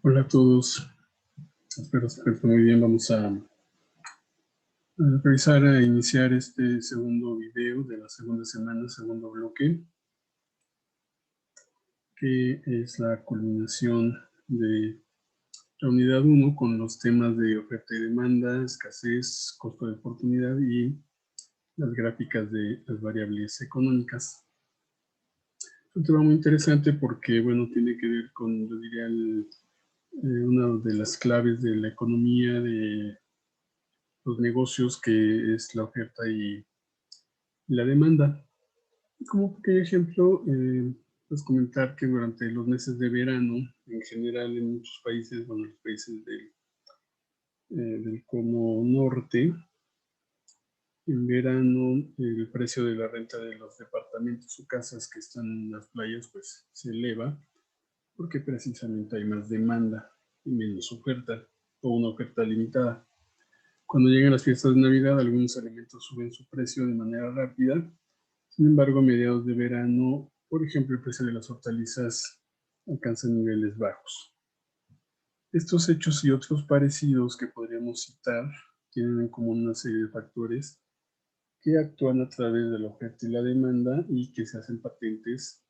Hola a todos, espero que estén muy bien. Vamos a revisar e iniciar este segundo video de la segunda semana, segundo bloque, que es la culminación de la unidad 1 con los temas de oferta y demanda, escasez, costo de oportunidad y las gráficas de las variables económicas. Es un tema muy interesante porque, bueno, tiene que ver con, yo diría, una de las claves de la economía, de los negocios, que es la oferta y la demanda. Como pequeño ejemplo, pues comentar que durante los meses de verano, en general en muchos países, bueno, los países del cono norte, en verano el precio de la renta de los departamentos o casas que están en las playas pues se eleva porque precisamente hay más demanda y menos oferta, o una oferta limitada. Cuando llegan las fiestas de Navidad, algunos alimentos suben su precio de manera rápida. Sin embargo, a mediados de verano, por ejemplo, el precio de las hortalizas alcanza niveles bajos. Estos hechos y otros parecidos que podríamos citar tienen en común una serie de factores que actúan a través de la oferta y la demanda y que se hacen patentes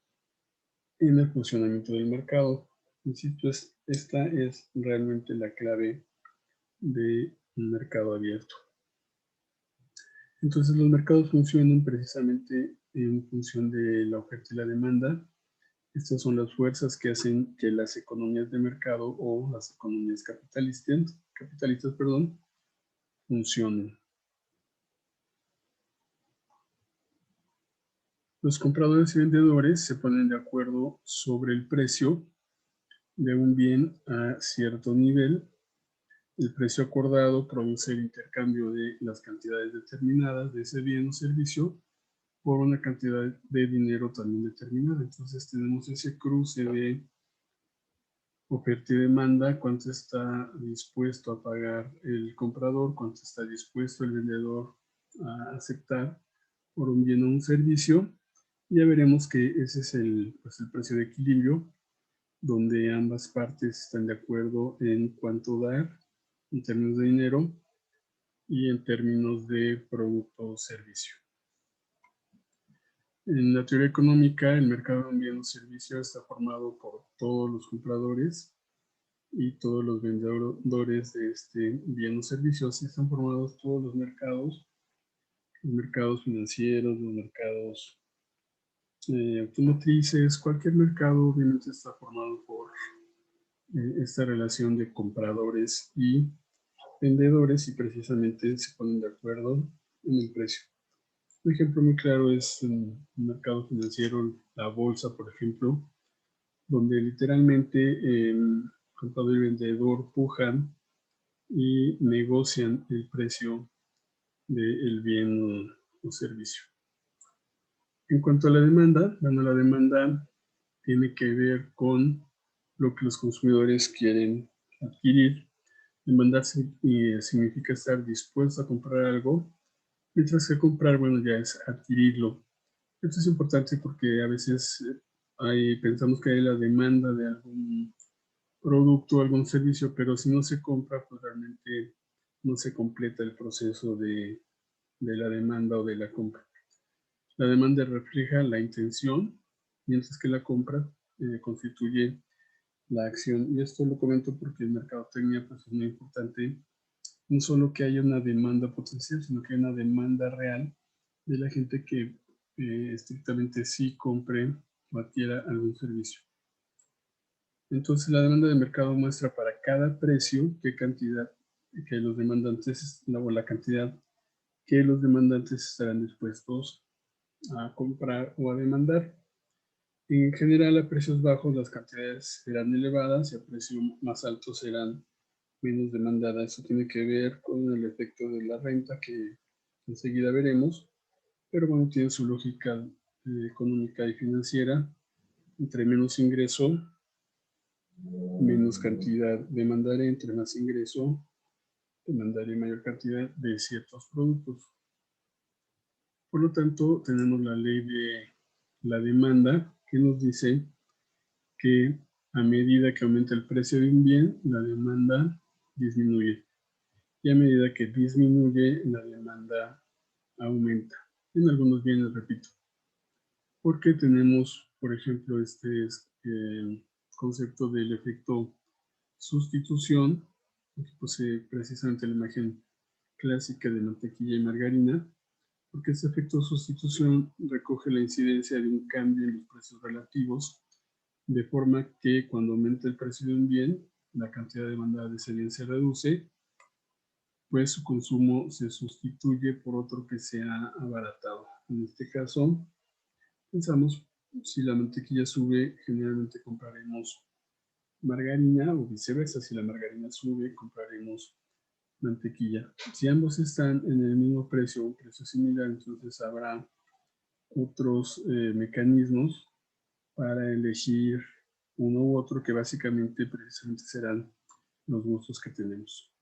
en el funcionamiento del mercado. Insisto, esta es realmente la clave de un mercado abierto. Entonces los mercados funcionan precisamente en función de la oferta y la demanda. Estas son las fuerzas que hacen que las economías de mercado o las economías capitalistas, funcionen. Los compradores y vendedores se ponen de acuerdo sobre el precio de un bien a cierto nivel. El precio acordado produce el intercambio de las cantidades determinadas de ese bien o servicio por una cantidad de dinero también determinada. Entonces tenemos ese cruce de oferta y demanda, cuánto está dispuesto a pagar el comprador, cuánto está dispuesto el vendedor a aceptar por un bien o un servicio. Ya veremos que ese es el precio de equilibrio, donde ambas partes están de acuerdo en cuánto dar en términos de dinero y en términos de producto o servicio. En la teoría económica, el mercado de un bien o servicio está formado por todos los compradores y todos los vendedores de este bien o servicio. Así están formados todos los mercados financieros, los mercados automotrices. Cualquier mercado obviamente está formado por esta relación de compradores y vendedores, y precisamente se ponen de acuerdo en el precio. Un ejemplo muy claro es un mercado financiero, la bolsa, por ejemplo, donde literalmente el comprador y vendedor pujan y negocian el precio del bien o servicio. En cuanto a la demanda, bueno, la demanda tiene que ver con lo que los consumidores quieren adquirir. Demandar significa estar dispuesto a comprar algo, mientras que comprar, bueno, ya es adquirirlo. Esto es importante porque a veces pensamos que hay la demanda de algún producto, algún servicio, pero si no se compra, pues realmente no se completa el proceso de la demanda o de la compra. La demanda refleja la intención, mientras que la compra constituye la acción. Y esto lo comento porque en mercadotecnia pues, es muy importante no solo que haya una demanda potencial, sino que haya una demanda real de la gente que estrictamente sí compre o adquiera algún servicio. Entonces la demanda de mercado muestra para cada precio qué cantidad que los demandantes, o la cantidad que los demandantes estarán dispuestos a comprar o a demandar. En general, a precios bajos las cantidades serán elevadas y a precios más altos serán menos demandadas. Eso tiene que ver con el efecto de la renta que enseguida veremos, pero bueno, tiene su lógica económica y financiera. Entre menos ingreso, menos cantidad demandaré. Entre más ingreso, demandaré mayor cantidad de ciertos productos. Por lo tanto, tenemos la ley de la demanda que nos dice que a medida que aumenta el precio de un bien, la demanda disminuye. Y a medida que disminuye, la demanda aumenta. En algunos bienes, repito. Porque tenemos, por ejemplo, este concepto del efecto sustitución, que posee precisamente la imagen clásica de mantequilla y margarina, porque este efecto sustitución recoge la incidencia de un cambio en los precios relativos, de forma que cuando aumenta el precio de un bien, la cantidad demandada de ese bien se reduce, pues su consumo se sustituye por otro que se ha abaratado. En este caso, pensamos, si la mantequilla sube, generalmente compraremos margarina, o viceversa, si la margarina sube, compraremos mantequilla. Si ambos están en el mismo precio, un precio similar, entonces habrá otros mecanismos para elegir uno u otro, que básicamente precisamente serán los gustos que tenemos.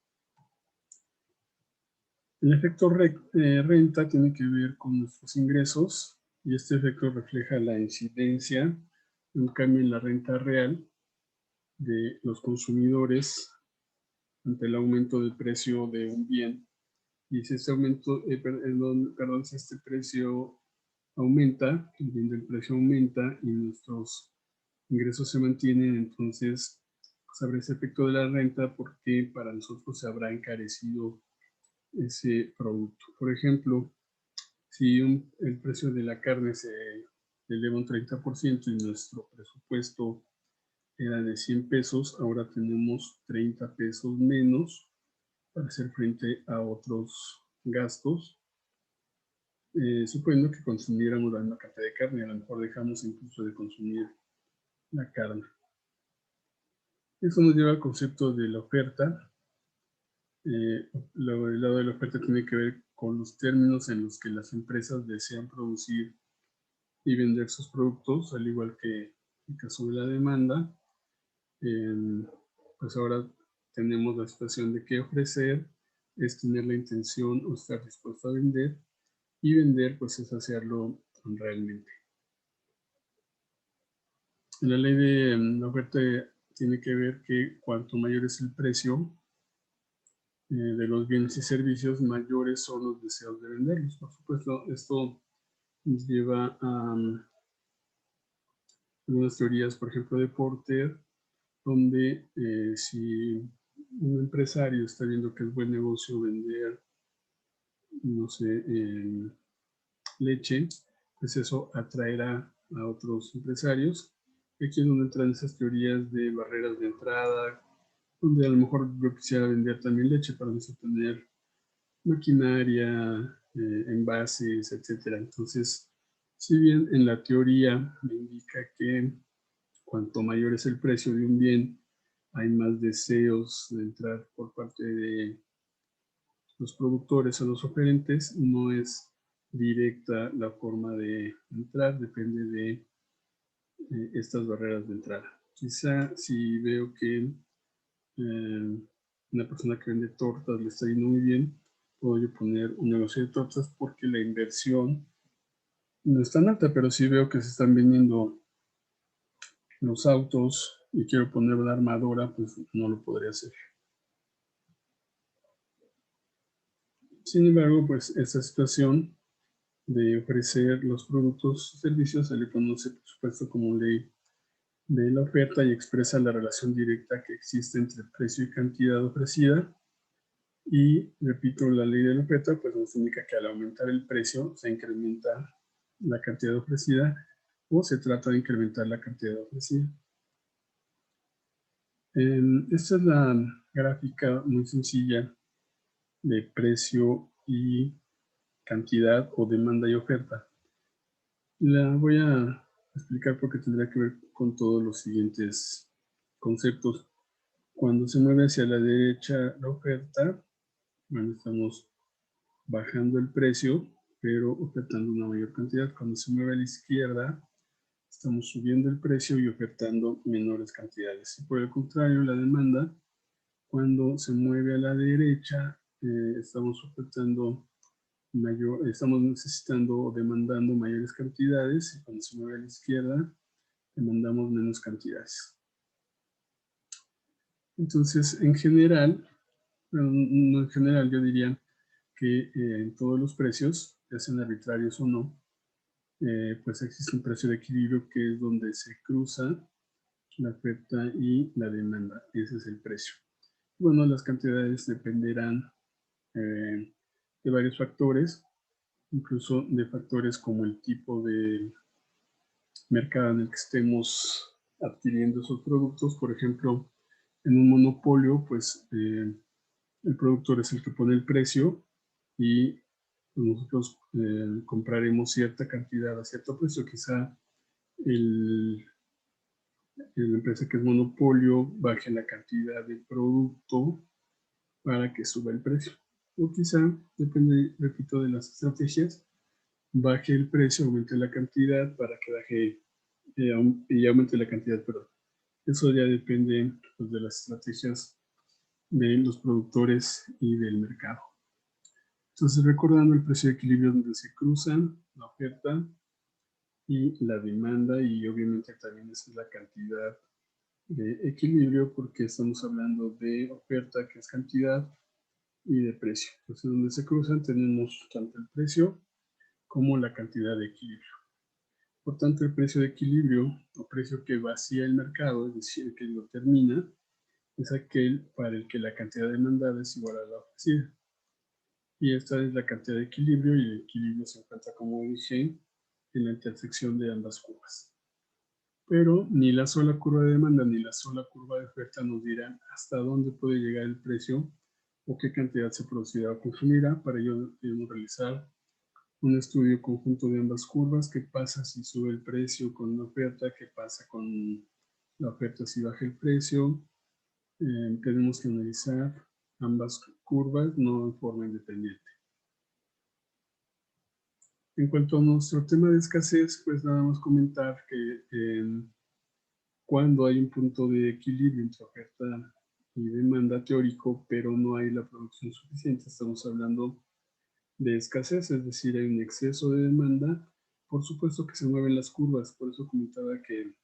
El efecto renta tiene que ver con nuestros ingresos, y este efecto refleja la incidencia de un cambio en la renta real de los consumidores ante el aumento del precio de un bien. Y si este aumento, si este precio aumenta, el bien del precio aumenta y nuestros ingresos se mantienen, entonces pues, habrá ese efecto de la renta, porque para nosotros se habrá encarecido ese producto. Por ejemplo, si el precio de la carne se eleva un 30% y nuestro presupuesto era de 100 pesos, ahora tenemos 30 pesos menos para hacer frente a otros gastos, suponiendo que consumiéramos la misma cantidad de carne. A lo mejor dejamos incluso de consumir la carne. Eso nos lleva al concepto de la oferta. El lado de la oferta tiene que ver con los términos en los que las empresas desean producir y vender sus productos, al igual que el caso de la demanda. Pues ahora tenemos la situación de que ofrecer es tener la intención o estar dispuesto a vender, y vender pues es hacerlo realmente. La ley de la oferta tiene que ver que cuanto mayor es el precio de los bienes y servicios, mayores son los deseos de venderlos. Por supuesto, esto nos lleva a algunas teorías, por ejemplo, de Porter, donde si un empresario está viendo que es buen negocio vender, no sé, leche, pues eso atraerá a otros empresarios. Aquí es donde entran esas teorías de barreras de entrada, donde a lo mejor yo quisiera vender también leche para no tener maquinaria, envases, etcétera. Entonces, si bien en la teoría me indica que cuanto mayor es el precio de un bien, hay más deseos de entrar por parte de los productores o los oferentes, no es directa la forma de entrar, depende de estas barreras de entrada. Quizá si veo que una persona que vende tortas le está yendo muy bien, puedo yo poner un negocio de tortas, porque la inversión no es tan alta, pero si veo que se están vendiendo los autos y quiero poner una armadora, pues no lo podría hacer. Sin embargo, pues esta situación de ofrecer los productos y servicios se le conoce, por supuesto, como ley de la oferta, y expresa la relación directa que existe entre precio y cantidad ofrecida. Y repito, la ley de la oferta pues nos indica que al aumentar el precio se incrementa la cantidad ofrecida, o se trata de incrementar la cantidad ofrecida. Esta es la gráfica muy sencilla de precio y cantidad, o demanda y oferta. La voy a explicar porque tendrá que ver con todos los siguientes conceptos. Cuando se mueve hacia la derecha la oferta, bueno, estamos bajando el precio, pero ofertando una mayor cantidad. Cuando se mueve a la izquierda, estamos subiendo el precio y ofertando menores cantidades. Y por el contrario, la demanda, cuando se mueve a la derecha, estamos estamos necesitando o demandando mayores cantidades, y cuando se mueve a la izquierda, demandamos menos cantidades. Entonces, en general, bueno, no en general, yo diría que en todos los precios, ya sean arbitrarios o no, pues existe un precio de equilibrio que es donde se cruza la oferta y la demanda. Ese es el precio. Bueno, las cantidades dependerán de varios factores, incluso de factores como el tipo de mercado en el que estemos adquiriendo esos productos. Por ejemplo, en un monopolio, pues el productor es el que pone el precio y nosotros compraremos cierta cantidad a cierto precio. Quizá la empresa que es monopolio baje la cantidad de producto para que suba el precio. O quizá, depende, repito, de las estrategias, baje el precio, aumente la cantidad para que baje y aumente la cantidad, perdón. Eso ya depende pues, de las estrategias de los productores y del mercado. Entonces, recordando el precio de equilibrio donde se cruzan la oferta y la demanda, y obviamente también esa es la cantidad de equilibrio porque estamos hablando de oferta, que es cantidad, y de precio. Entonces, donde se cruzan tenemos tanto el precio como la cantidad de equilibrio. Por tanto, el precio de equilibrio o precio que vacía el mercado, es decir, que lo termina, es aquel para el que la cantidad demandada es igual a la ofrecida. Y esta es la cantidad de equilibrio, y el equilibrio se encuentra, como dije, en la intersección de ambas curvas. Pero ni la sola curva de demanda ni la sola curva de oferta nos dirán hasta dónde puede llegar el precio o qué cantidad se producirá o consumirá. Para ello debemos realizar un estudio conjunto de ambas curvas. ¿Qué pasa si sube el precio con la oferta? ¿Qué pasa con la oferta si baja el precio? Tenemos que analizar ambas curvas, no en forma independiente. En cuanto a nuestro tema de escasez, pues nada más comentar que cuando hay un punto de equilibrio entre oferta y demanda teórico, pero no hay la producción suficiente, estamos hablando de escasez, es decir, hay un exceso de demanda. Por supuesto que se mueven las curvas, por eso comentaba que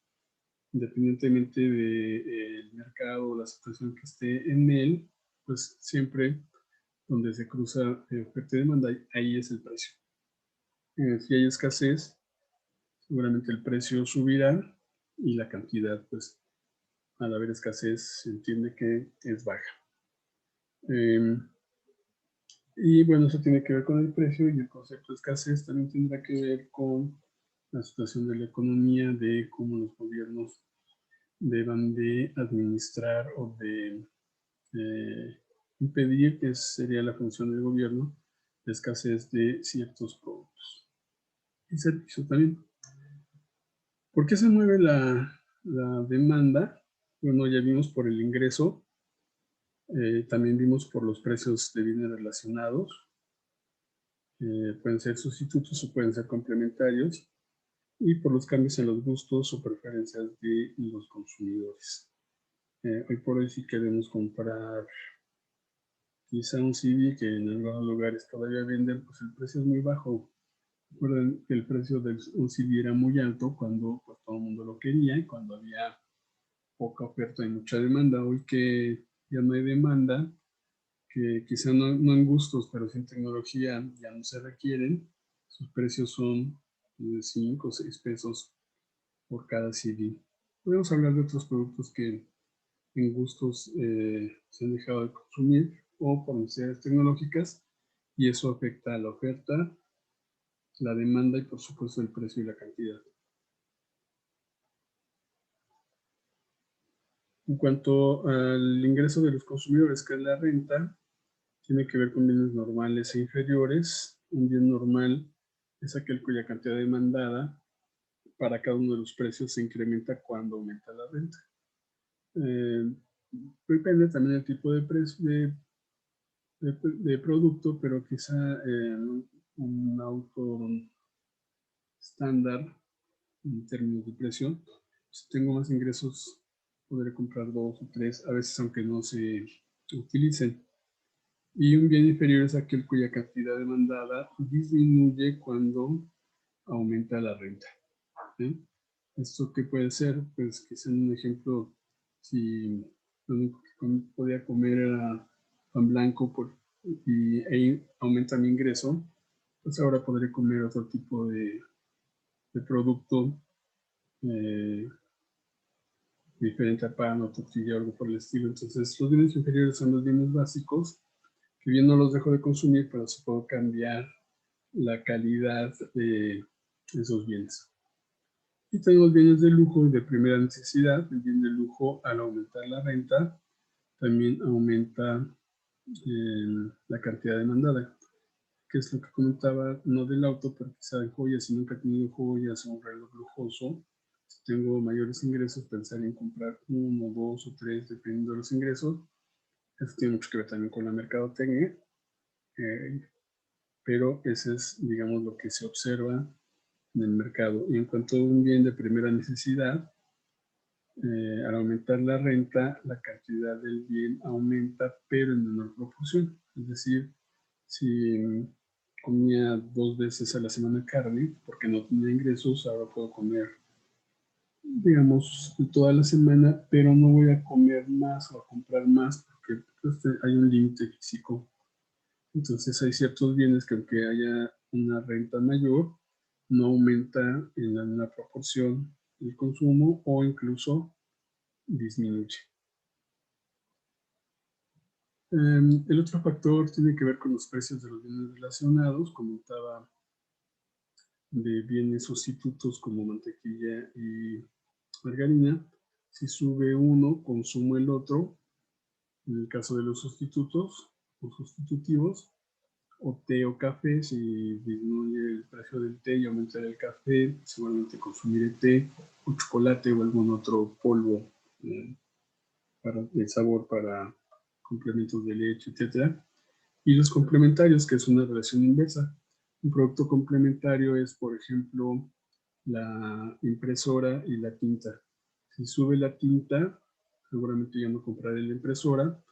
independientemente del mercado o la situación que esté en él, pues siempre donde se cruza oferta y demanda, ahí es el precio. Si hay escasez, seguramente el precio subirá y la cantidad, pues al haber escasez, se entiende que es baja. Y bueno, eso tiene que ver con el precio, y el concepto de escasez también tendrá que ver con la situación de la economía, de cómo los gobiernos deban de administrar o de impedir, que sería la función del gobierno, la escasez de ciertos productos y servicios también. ¿Por qué se mueve la demanda? Bueno, ya vimos por el ingreso, también vimos por los precios de bienes relacionados, pueden ser sustitutos o pueden ser complementarios, y por los cambios en los gustos o preferencias de los consumidores. Hoy por hoy, si queremos comprar quizá un CD que en algunos lugares todavía venden, pues el precio es muy bajo. Recuerden que el precio de un CD era muy alto cuando pues, todo el mundo lo quería y cuando había poca oferta y mucha demanda. Hoy que ya no hay demanda, que quizá no en gustos, pero sí en tecnología ya no se requieren, sus precios son de 5 o 6 pesos por cada CD. Podemos hablar de otros productos que en gustos se han dejado de consumir o por necesidades tecnológicas, y eso afecta a la oferta, la demanda y por supuesto el precio y la cantidad. En cuanto al ingreso de los consumidores, que es la renta, tiene que ver con bienes normales e inferiores. Un bien normal es aquel cuya cantidad demandada para cada uno de los precios se incrementa cuando aumenta la renta. Depende también del tipo de precio de producto, pero quizá un auto estándar en términos de precio, si tengo más ingresos podré comprar 2 o 3, a veces aunque no se utilicen. Y un bien inferior es aquel cuya cantidad demandada disminuye cuando aumenta la renta. ¿Sí? ¿Esto qué puede ser? Pues quizá en un ejemplo, si Lo único que podía comer era pan blanco y aumenta mi ingreso, pues ahora podré comer otro tipo de producto diferente a pan o tortilla o algo por el estilo. Entonces, los bienes inferiores son los bienes básicos, que bien no los dejo de consumir, pero sí puedo cambiar la calidad de esos bienes. Y tenemos bienes de lujo y de primera necesidad. El bien de lujo, al aumentar la renta, también aumenta la cantidad demandada, que es lo que comentaba, no del auto, pero quizá de joyas. Si nunca he tenido joyas o un reloj lujoso, si tengo mayores ingresos, pensar en comprar uno, dos o tres, dependiendo de los ingresos. Eso tiene mucho que ver también con la mercadotecnia, pero ese es, digamos, lo que se observa en el mercado. Y en cuanto a un bien de primera necesidad, al aumentar la renta, la cantidad del bien aumenta, pero en menor proporción. Es decir, si comía 2 veces a la semana carne porque no tenía ingresos, ahora puedo comer, digamos, toda la semana, pero no voy a comer más o a comprar más porque pues, hay un límite físico. Entonces hay ciertos bienes que aunque haya una renta mayor, no aumenta en la misma proporción el consumo o incluso disminuye. El otro factor tiene que ver con los precios de los bienes relacionados. Comentaba de bienes sustitutos como mantequilla y margarina. Si sube uno, consumo el otro. En el caso de los sustitutos o sustitutivos, o té o café, si disminuye el precio del té y aumenta el café, seguramente consumiré té o chocolate o algún otro polvo de sabor para complementos de leche, etc. Y los complementarios, que es una relación inversa. Un producto complementario es, por ejemplo, la impresora y la tinta. Si sube la tinta, seguramente ya no compraré la impresora.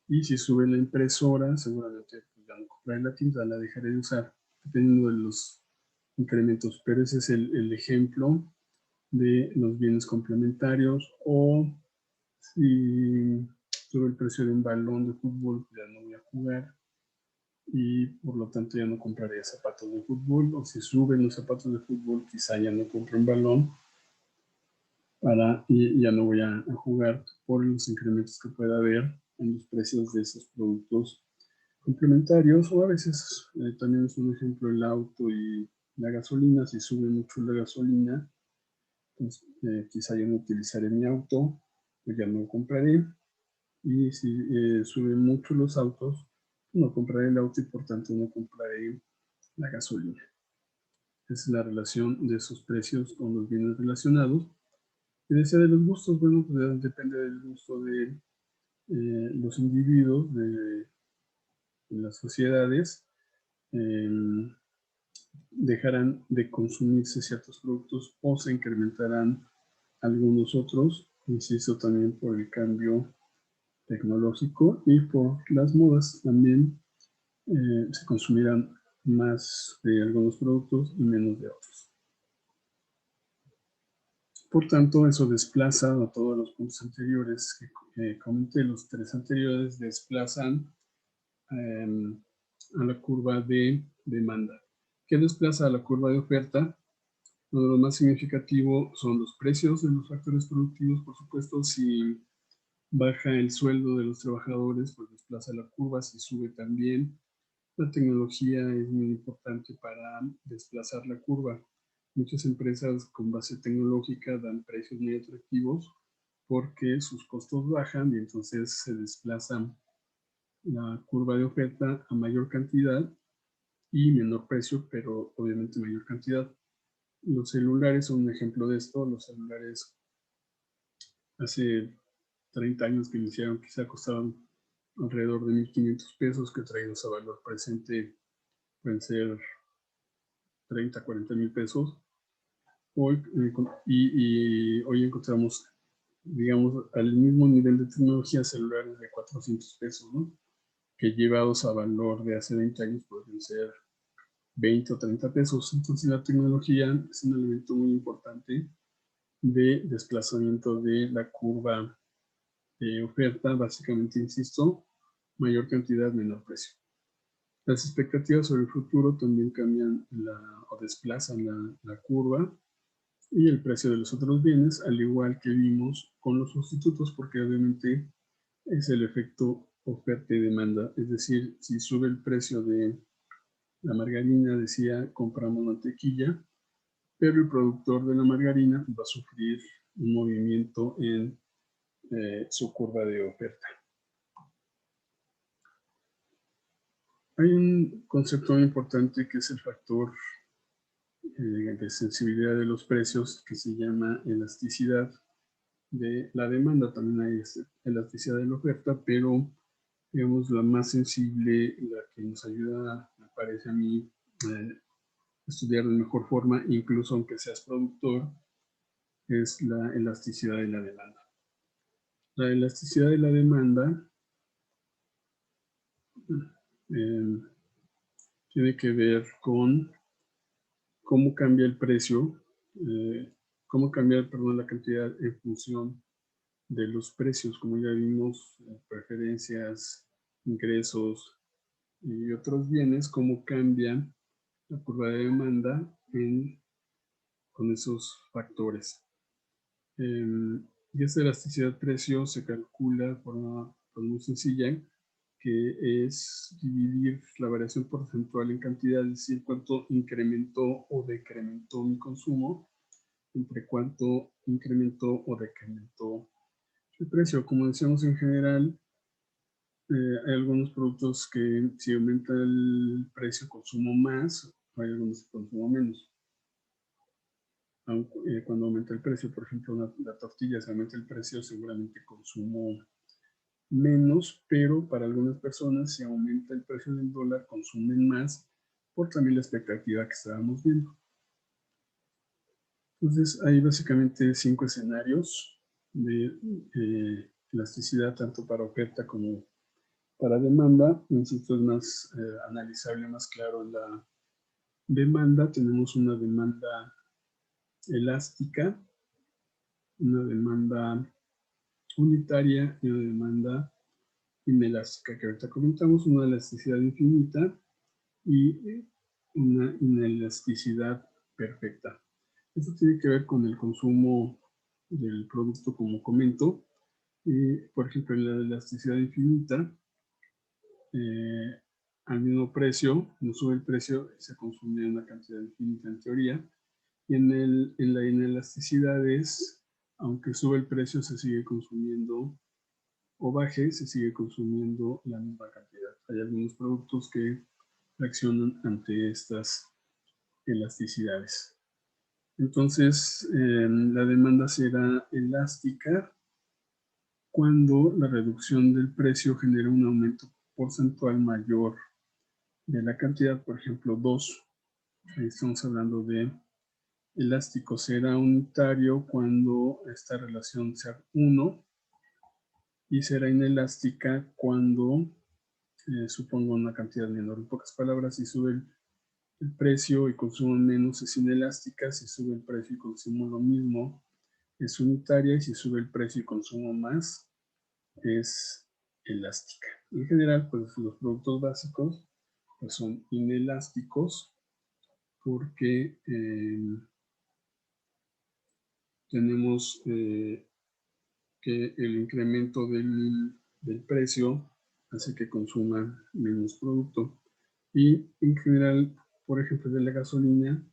Y si sube la impresora, seguramente ya no compraré la tinta, la dejaré de usar, dependiendo de los incrementos. Pero ese es el ejemplo de los bienes complementarios. O si sube el precio de un balón de fútbol, ya no voy a jugar y por lo tanto ya no compraré zapatos de fútbol, o si suben los zapatos de fútbol quizá ya no compro un balón y ya no voy a jugar por los incrementos que pueda haber en los precios de esos productos complementarios. O a veces también es un ejemplo el auto y la gasolina. Si sube mucho la gasolina, pues quizá ya no utilizaré mi auto, pues ya no compraré. Y si suben mucho los autos, no compraré el auto y por tanto no compraré la gasolina. Esa es la relación de esos precios con los bienes relacionados. Y decía de los gustos, bueno, pues depende del gusto de los individuos, de las sociedades. Dejarán de consumirse ciertos productos o se incrementarán algunos otros, insisto, también por el cambio tecnológico y por las modas. También se consumirán más de algunos productos y menos de otros. Por tanto, eso desplaza a todos los puntos anteriores que comenté. Los tres anteriores desplazan a la curva de demanda. ¿Qué desplaza a la curva de oferta? Uno de los más significativos son los precios de los factores productivos. Por supuesto, si baja el sueldo de los trabajadores, pues desplaza la curva. Si sube también, la tecnología es muy importante para desplazar la curva. Muchas empresas con base tecnológica dan precios muy atractivos porque sus costos bajan y entonces se desplazan la curva de oferta a mayor cantidad y menor precio, pero obviamente mayor cantidad. Los celulares son un ejemplo de esto. Los celulares hace 30 años que iniciaron quizá costaban alrededor de 1,500 pesos, que traídos a valor presente pueden ser 30, 40 mil pesos. Hoy, hoy encontramos, digamos, al mismo nivel de tecnología celulares de 400 pesos, ¿no? Que llevados a valor de hace 20 años podrían ser 20 o 30 pesos. Entonces la tecnología es un elemento muy importante de desplazamiento de la curva oferta, básicamente, insisto, mayor cantidad, menor precio. Las expectativas sobre el futuro también cambian o desplazan la curva y el precio de los otros bienes, al igual que vimos con los sustitutos, porque obviamente es el efecto oferta y demanda. Es decir, si sube el precio de la margarina, decía, compramos mantequilla, pero el productor de la margarina va a sufrir un movimiento en su curva de oferta. Hay un concepto muy importante que es el factor de sensibilidad de los precios, que se llama elasticidad de la demanda. También hay elasticidad de la oferta, pero digamos la más sensible, la que nos ayuda, me parece a mí, estudiar de mejor forma, incluso aunque seas productor, es la elasticidad de la demanda. La elasticidad de la demanda tiene que ver con cómo cambia el precio, cómo cambia, perdón, la cantidad en función de los precios, como ya vimos, preferencias, ingresos y otros bienes, cómo cambia la curva de demanda con esos factores. Y esta elasticidad de precio se calcula de forma muy sencilla, que es dividir la variación porcentual en cantidad, es decir, cuánto incrementó o decrementó mi consumo, entre cuánto incrementó o decrementó el precio. Como decíamos, en general, hay algunos productos que si aumenta el precio consumo más, hay algunos que consumo menos. Cuando aumenta el precio, por ejemplo, la tortilla, se aumenta el precio, seguramente consumo menos, pero para algunas personas, si aumenta el precio del dólar, consumen más, por también la expectativa que estábamos viendo. Entonces, hay básicamente 5 escenarios de elasticidad, tanto para oferta como para demanda. Insisto, es más analizable, más claro en la demanda. Tenemos una demanda elástica, una demanda unitaria y una demanda inelástica, que ahorita comentamos, una elasticidad infinita y una inelasticidad perfecta. Esto tiene que ver con el consumo del producto, como comento. Por ejemplo, en la elasticidad infinita, al mismo precio, no sube el precio, se consume una cantidad infinita en teoría. Y en la inelasticidad es, aunque sube el precio, se sigue consumiendo, o baje, se sigue consumiendo la misma cantidad. Hay algunos productos que reaccionan ante estas elasticidades. Entonces, la demanda será elástica cuando la reducción del precio genera un aumento porcentual mayor de la cantidad, por ejemplo, 2. Ahí estamos hablando de elástico. Será unitario cuando esta relación sea 1 y será inelástica cuando suponga una cantidad menor. En pocas palabras, si sube el precio y consumo menos, es inelástica. Si sube el precio y consumo lo mismo, es unitaria. Y si sube el precio y consumo más, es elástica. En general, pues los productos básicos pues, son inelásticos porque tenemos que el incremento del precio hace que consuman menos producto. Y en general, por ejemplo, de la gasolina,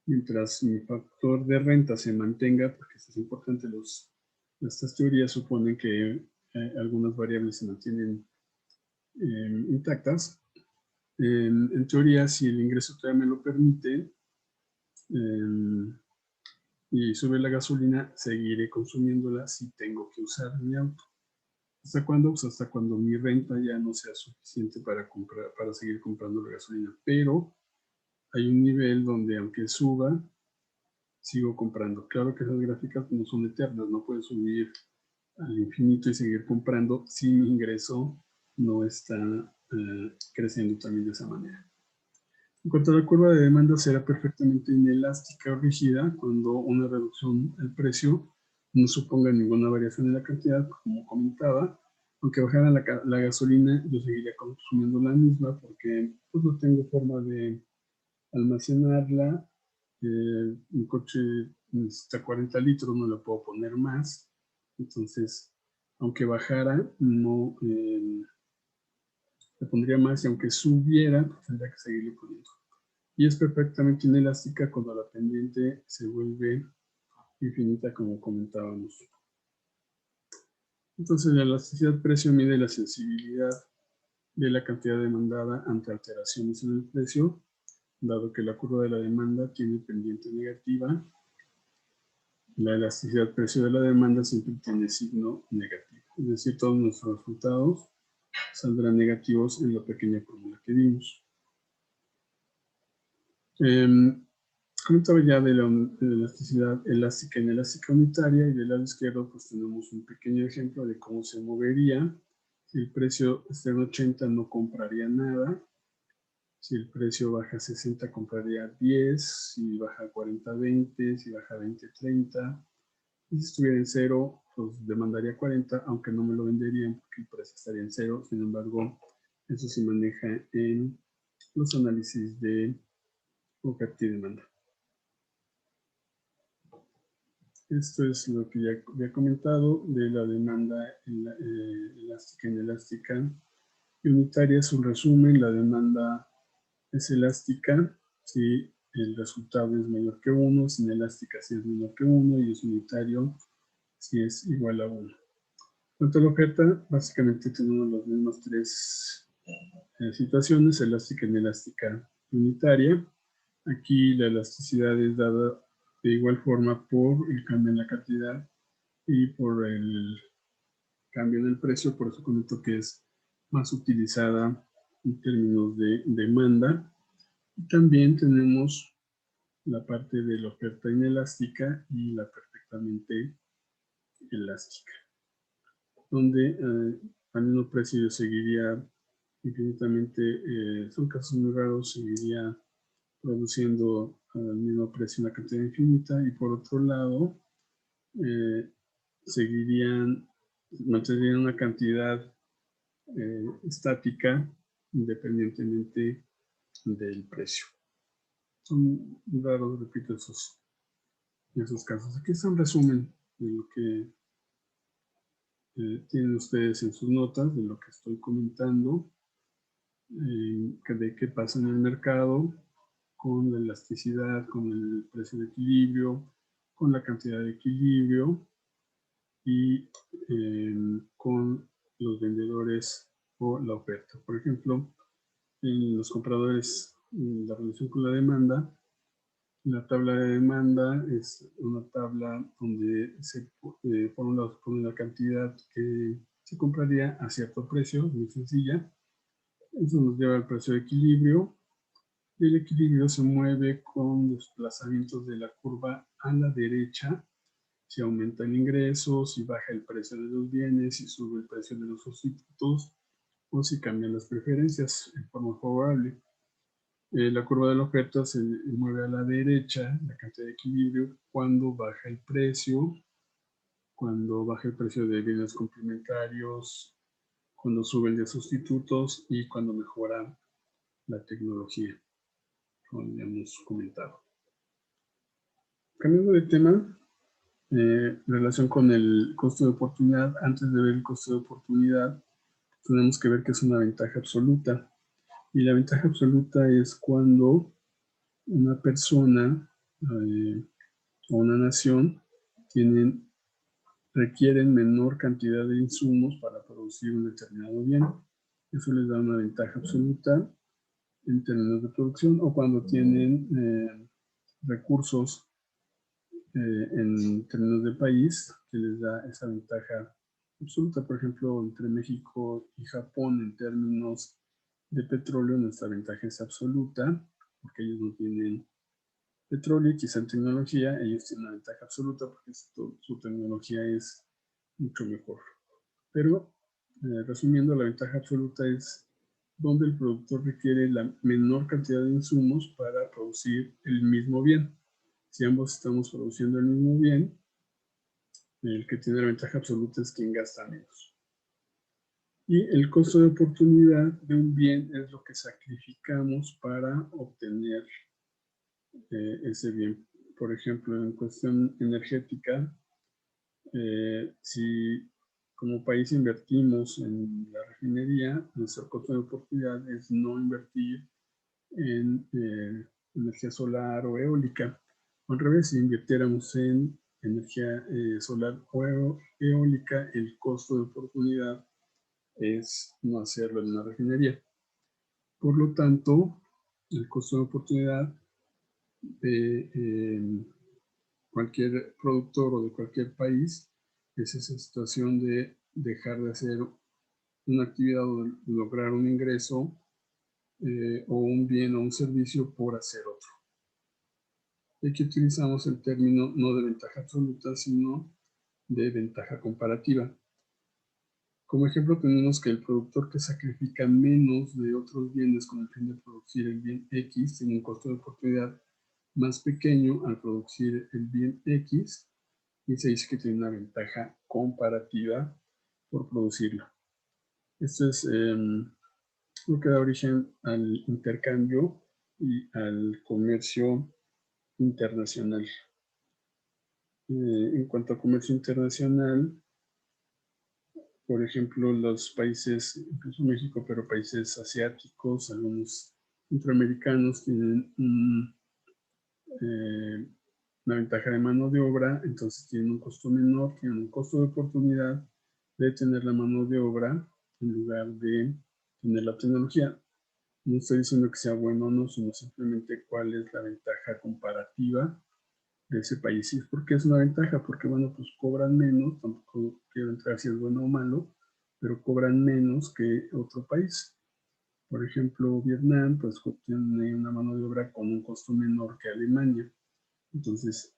mientras mi factor de renta se mantenga, porque esto es importante, estas teorías suponen que algunas variables se mantienen intactas. En teoría, si el ingreso todavía me lo permite y sube la gasolina, seguiré consumiéndola si tengo que usar mi auto. ¿Hasta cuándo? Pues hasta cuando mi renta ya no sea suficiente para seguir comprando la gasolina. Pero hay un nivel donde, aunque suba, sigo comprando. Claro que esas gráficas no son eternas, no pueden subir al infinito y seguir comprando si mi ingreso no está creciendo también de esa manera. En cuanto a la curva de demanda, será perfectamente inelástica o rígida cuando una reducción del precio no suponga ninguna variación en la cantidad, como comentaba. Aunque bajara la gasolina, yo seguiría consumiendo la misma porque pues, no tengo forma de almacenarla. Mi coche necesita 40 litros, no le puedo poner más. Entonces, aunque bajara, no le pondría más, y aunque subiera, pues tendría que seguirle poniendo. Y es perfectamente inelástica cuando la pendiente se vuelve infinita, como comentábamos. Entonces, la elasticidad precio mide la sensibilidad de la cantidad demandada ante alteraciones en el precio, dado que la curva de la demanda tiene pendiente negativa. La elasticidad precio de la demanda siempre tiene signo negativo. Es decir, todos nuestros resultados saldrán negativos en la pequeña fórmula que vimos. Comentaba ya de la elasticidad elástica e inelástica unitaria, y del lado izquierdo pues tenemos un pequeño ejemplo de cómo se movería. Si el precio está en 80 no compraría nada. Si el precio baja a 60 compraría 10, si baja a 40, 20, si baja a 20, 30. Y si estuviera en 0, pues demandaría 40, aunque no me lo venderían porque el precio estaría en 0. Sin embargo, eso se maneja en los análisis de oferta y demanda. Esto es lo que ya había comentado de la demanda elástica e inelástica y unitaria. Es un resumen. La demanda es elástica si el resultado es mayor que 1, es inelástica si es menor que 1 y es unitario si es igual a 1. En cuanto a la oferta, básicamente tenemos las mismas tres situaciones: elástica, inelástica, unitaria. Aquí la elasticidad es dada de igual forma por el cambio en la cantidad y por el cambio en el precio. Por eso comento que es más utilizada en términos de demanda. Y también tenemos la parte de la oferta inelástica y la perfectamente elástica, donde al mismo precio yo seguiría infinitamente, son casos muy raros, seguiría produciendo al mismo precio una cantidad infinita, y por otro lado mantendrían una cantidad estática independientemente del precio. Son raros, repito, esos casos. Aquí está un resumen de lo que tienen ustedes en sus notas, de lo que estoy comentando, de qué pasa en el mercado con la elasticidad, con el precio de equilibrio, con la cantidad de equilibrio y con los vendedores o la oferta. Por ejemplo, en los compradores, la relación con la demanda. La tabla de demanda es una tabla donde por un lado se pone la cantidad que se compraría a cierto precio, muy sencilla. Eso nos lleva al precio de equilibrio. Y el equilibrio se mueve con desplazamientos de la curva a la derecha. Si aumenta el ingreso, si baja el precio de los bienes, si sube el precio de los sustitutos, o si cambian las preferencias en forma favorable. La curva de la oferta se mueve a la derecha, la cantidad de equilibrio, cuando baja el precio, de bienes complementarios, cuando sube el de sustitutos y cuando mejora la tecnología, como ya hemos comentado. Cambiando de tema, relación con el costo de oportunidad. Antes de ver el costo de oportunidad, tenemos que ver que es una ventaja absoluta. Y la ventaja absoluta es cuando una persona o una nación requieren menor cantidad de insumos para producir un determinado bien. Eso les da una ventaja absoluta en términos de producción, o cuando tienen recursos en términos de país, que les da esa ventaja absoluta. Por ejemplo, entre México y Japón, en términos de petróleo, nuestra ventaja es absoluta, porque ellos no tienen petróleo, y quizá en tecnología ellos tienen una ventaja absoluta porque su tecnología es mucho mejor. Pero, resumiendo, la ventaja absoluta es donde el productor requiere la menor cantidad de insumos para producir el mismo bien. Si ambos estamos produciendo el mismo bien, El que tiene la ventaja absoluta es quien gasta menos. Y el costo de oportunidad de un bien es lo que sacrificamos para obtener ese bien. Por ejemplo, en cuestión energética, si como país invertimos en la refinería, nuestro costo de oportunidad es no invertir en energía solar o eólica. Al revés, si invirtiéramos en energía solar o eólica, el costo de oportunidad es no hacerlo en una refinería. Por lo tanto, el costo de oportunidad de cualquier productor o de cualquier país es esa situación de dejar de hacer una actividad o de lograr un ingreso o un bien o un servicio por hacer otro. Y aquí utilizamos el término no de ventaja absoluta, sino de ventaja comparativa. Como ejemplo tenemos que el productor que sacrifica menos de otros bienes con el fin de producir el bien X tiene un costo de oportunidad más pequeño al producir el bien X y se dice que tiene una ventaja comparativa por producirlo. Esto es lo que da origen al intercambio y al comercio internacional. En cuanto a comercio internacional, por ejemplo, los países, incluso México, pero países asiáticos, algunos centroamericanos tienen una ventaja de mano de obra, entonces tienen un costo menor, tienen un costo de oportunidad de tener la mano de obra en lugar de tener la tecnología. No estoy diciendo que sea bueno o no, sino simplemente cuál es la ventaja comparativa de ese país. ¿Y por qué es una ventaja? Porque, bueno, pues cobran menos, tampoco quiero entrar si es bueno o malo, pero cobran menos que otro país. Por ejemplo, Vietnam, pues tiene una mano de obra con un costo menor que Alemania. Entonces,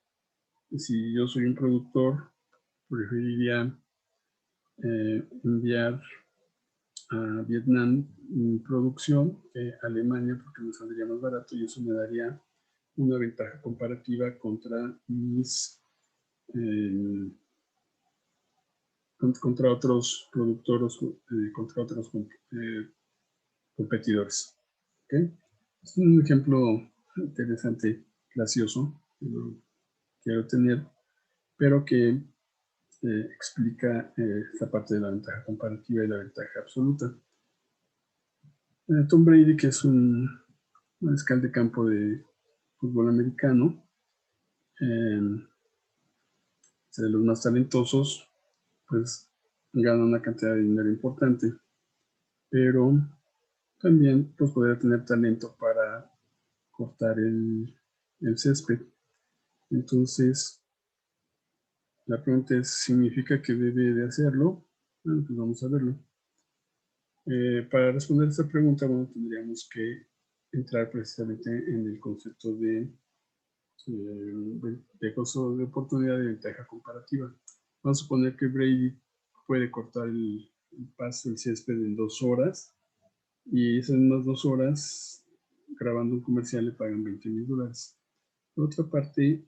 si yo soy un productor, preferiría enviar a Vietnam mi producción que a Alemania porque me saldría más barato y eso me daría una ventaja comparativa contra mis contra otros productores, contra otros competidores. ¿Okay? Es un ejemplo interesante, gracioso, que no quiero tener, pero que explica esta parte de la ventaja comparativa y la ventaja absoluta. Tom Brady, que es un mariscal de campo de fútbol americano, de los más talentosos, pues gana una cantidad de dinero importante, pero también pues podría tener talento para cortar el césped. Entonces, la pregunta es, ¿significa que debe de hacerlo? Bueno, pues vamos a verlo. Para responder esta pregunta, bueno, tendríamos que entrar precisamente en el concepto de costo de oportunidad y ventaja comparativa. Vamos a suponer que Brady puede cortar el pasto, el césped en 2 horas y esas mismas 2 horas grabando un comercial le pagan $20,000. Por otra parte,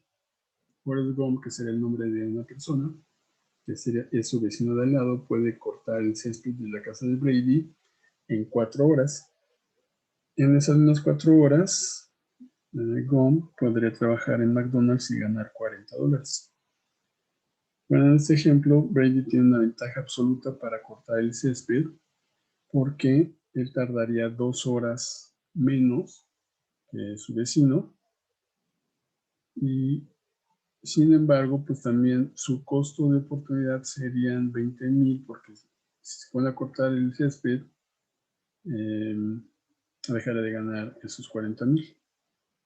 Forrest Gump, que sería el nombre de una persona, que es su vecino de al lado, puede cortar el césped de la casa de Brady en 4 horas. En esas mismas 4 horas, Gump podría trabajar en McDonald's y ganar $40. Bueno, en este ejemplo, Brady tiene una ventaja absoluta para cortar el césped porque él tardaría 2 horas menos que su vecino y sin embargo, pues también su costo de oportunidad serían 20,000 porque si se pone a cortar el césped, dejará de ganar esos 40,000.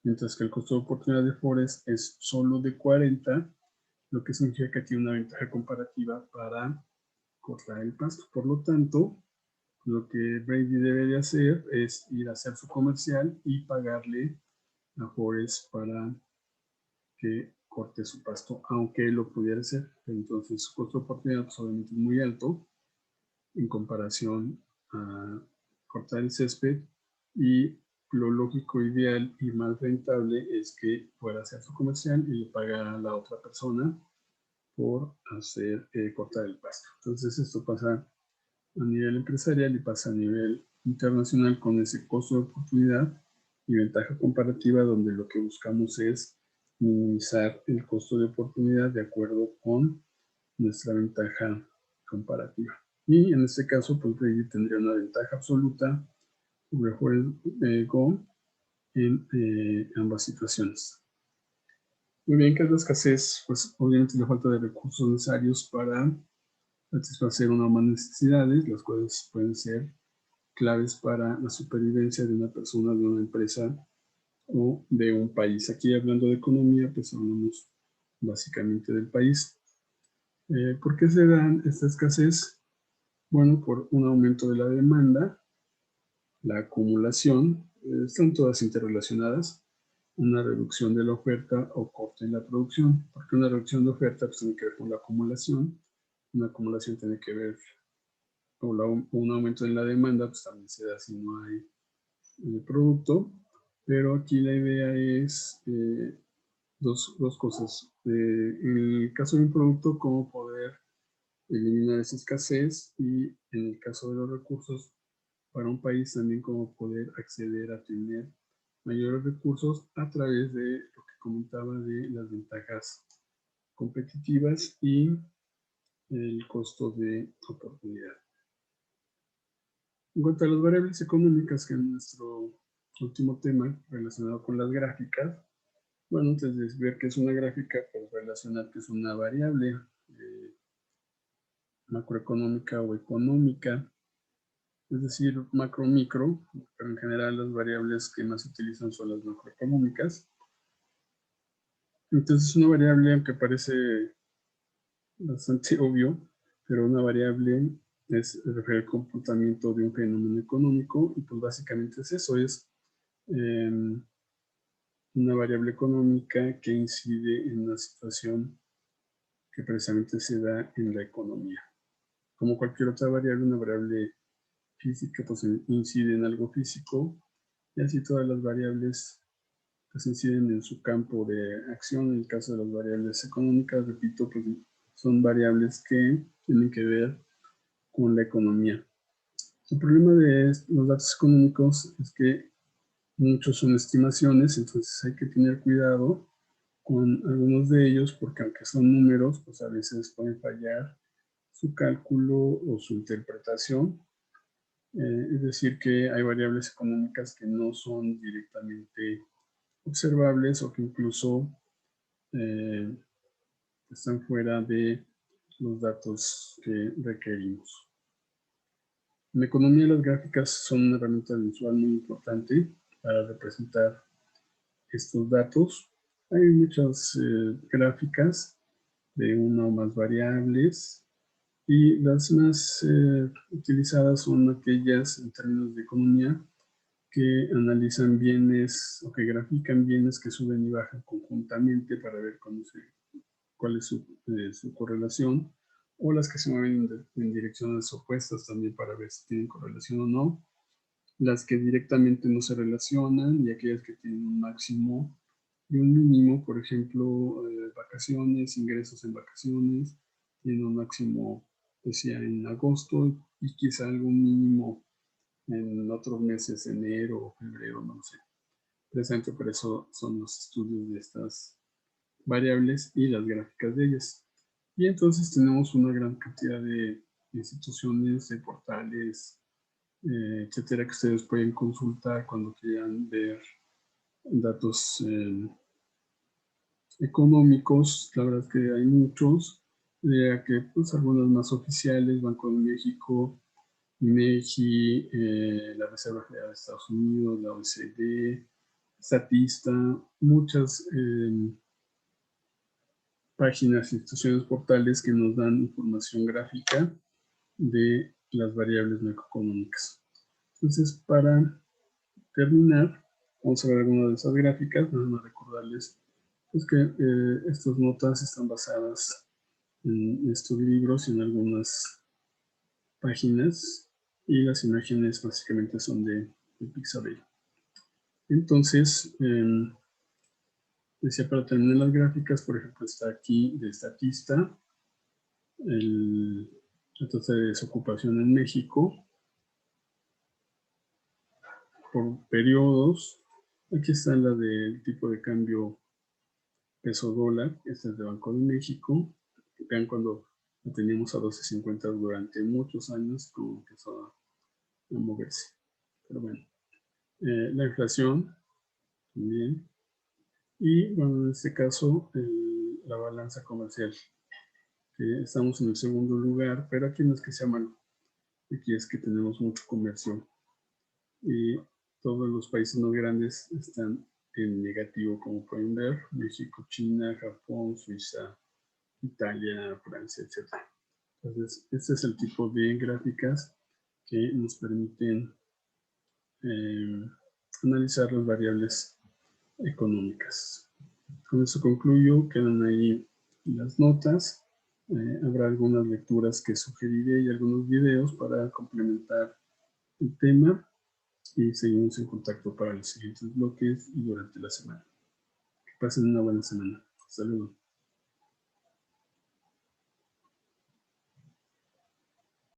Mientras que el costo de oportunidad de Forrest es solo de 40, lo que significa que tiene una ventaja comparativa para cortar el pasto. Por lo tanto, lo que Brady debe de hacer es ir a hacer su comercial y pagarle a Forrest para que corte su pasto, aunque él lo pudiera hacer. Entonces su costo de oportunidad pues, obviamente es muy alto en comparación a cortar el césped y lo lógico, ideal y más rentable es que pueda hacer su comercial y le paga a la otra persona por hacer cortar el pasto. Entonces esto pasa a nivel empresarial y pasa a nivel internacional con ese costo de oportunidad y ventaja comparativa, donde lo que buscamos es minimizar el costo de oportunidad de acuerdo con nuestra ventaja comparativa. Y en este caso, pues Brady tendría una ventaja absoluta sobre Go en ambas situaciones. Muy bien, ¿qué es la escasez? Pues obviamente la falta de recursos necesarios para satisfacer unas más necesidades, las cuales pueden ser claves para la supervivencia de una persona, de una empresa o de un país. Aquí hablando de economía, pues hablamos básicamente del país. ¿Por qué se dan esta escasez? Bueno, por un aumento de la demanda, la acumulación, están todas interrelacionadas, una reducción de la oferta o corte en la producción, porque una reducción de oferta pues, tiene que ver con la acumulación, una acumulación tiene que ver con un aumento en la demanda, pues también se da si no hay producto, pero aquí la idea es dos cosas. En el caso de un producto, cómo poder eliminar esa escasez, y en el caso de los recursos, para un país también cómo poder acceder a tener mayores recursos a través de lo que comentaba de las ventajas competitivas y el costo de oportunidad. En cuanto a las variables económicas, que es nuestro último tema relacionado con las gráficas, bueno, antes de ver qué es una gráfica, pues relacionar qué es una variable macroeconómica o económica, es decir, macro-micro, pero en general las variables que más se utilizan son las macroeconómicas. Entonces una variable, aunque parece bastante obvio, pero una variable refiere al comportamiento de un fenómeno económico, y pues básicamente es eso, es una variable económica que incide en una situación que precisamente se da en la economía. Como cualquier otra variable, una variable física pues incide en algo físico, y así todas las variables pues inciden en su campo de acción. En el caso de las variables económicas, repito, pues son variables que tienen que ver con la economía. El problema de los datos económicos es que muchos son estimaciones, entonces hay que tener cuidado con algunos de ellos, porque aunque son números, pues a veces pueden fallar su cálculo o su interpretación. Es decir, que hay variables económicas que no son directamente observables, o que incluso están fuera de los datos que requerimos. En economía, las gráficas son una herramienta visual muy importante para representar estos datos. Hay muchas gráficas de una o más variables, y las más utilizadas son aquellas en términos de economía que analizan bienes o que grafican bienes que suben y bajan conjuntamente para ver cuál es su correlación, o las que se mueven en direcciones opuestas también para ver si tienen correlación o no, las que directamente no se relacionan y aquellas que tienen un máximo y un mínimo, por ejemplo, vacaciones, ingresos en vacaciones, tienen un máximo, decía, en agosto, y quizá algún mínimo en otros meses, enero o febrero, no sé. Precisamente por eso son los estudios de estas variables y las gráficas de ellas. Y entonces tenemos una gran cantidad de instituciones, de portales, etcétera, que ustedes pueden consultar cuando quieran ver datos económicos. La verdad es que hay muchos, que pues algunos más oficiales, Banco de México, INEGI, la Reserva Federal de Estados Unidos, la OECD, Statista, muchas páginas, instituciones, portales que nos dan información gráfica de las variables macroeconómicas. Entonces, para terminar, vamos a ver algunas de esas gráficas. Nada más recordarles pues, que estas notas están basadas en estos libros y en algunas páginas, y las imágenes básicamente son de Pixabay. Entonces, decía, para terminar las gráficas, por ejemplo, está aquí de Statista, la tasa de desocupación en México por periodos. Aquí está la del tipo de cambio peso dólar, esta es de Banco de México. Vean cuando lo teníamos a 12.50 durante muchos años, como empezó a moverse. Pero bueno, la inflación también. Y bueno, en este caso, la balanza comercial. Estamos en el segundo lugar, pero aquí no es que sea malo. Aquí es que tenemos mucho comercio y todos los países no grandes están en negativo, como pueden ver: México, China, Japón, Suiza, Italia, Francia, etc. Entonces, este es el tipo de gráficas que nos permiten analizar las variables económicas. Con eso concluyo, quedan ahí las notas. Habrá algunas lecturas que sugeriré y algunos videos para complementar el tema, y seguimos en contacto para los siguientes bloques y durante la semana. Que pasen una buena semana. Hasta luego.